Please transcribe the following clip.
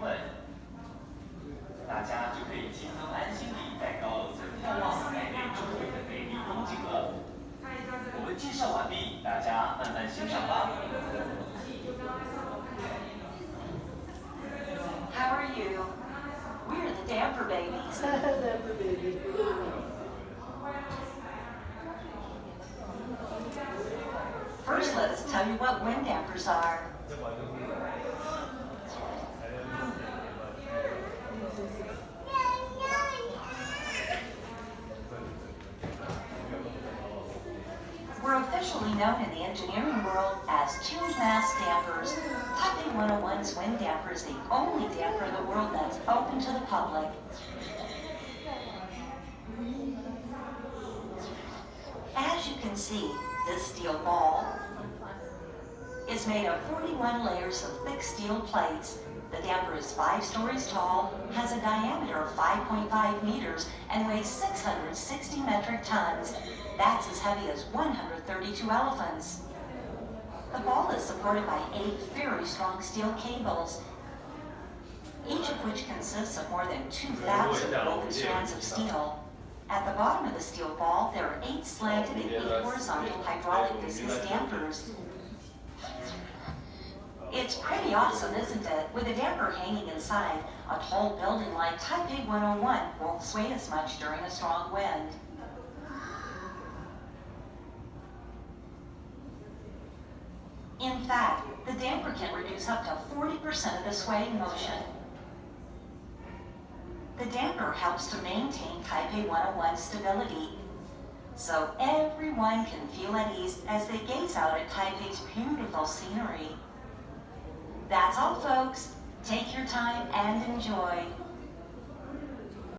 问，大家就可以轻松安心地在高楼层眺望台北周围的美丽风景了。我们介绍完毕，大家慢慢欣赏吧。How are you? We're the damper babies. Damper baby. First, let us tell you what wind dampers are. We're officially known in the engineering world as tuned mass dampers. Taipei 101's wind damper is the only damper in the world that's open to the public. As you can see, this steel ball is made of 41 layers of thick steel plates. The damper is 5 stories tall, has a diameter of 5.5 meters, and weighs 660 metric tons. That's as heavy as 132 elephants. The ball is supported by 8 very strong steel cables, each of which consists of more than 2,000 woven strands of steel. At the bottom of the steel ball, there are 8 slanted and 8 horizontal hydraulic viscous dampers. It's pretty awesome, isn't it? With a damper hanging inside, a tall building like Taipei 101 won't sway as much during a strong wind. In fact, the damper can reduce up to 40% of the swaying motion. The damper helps to maintain Taipei 101's stability, so everyone can feel at ease as they gaze out at Taipei's beautiful scenery. That's all, folks. Take your time and enjoy.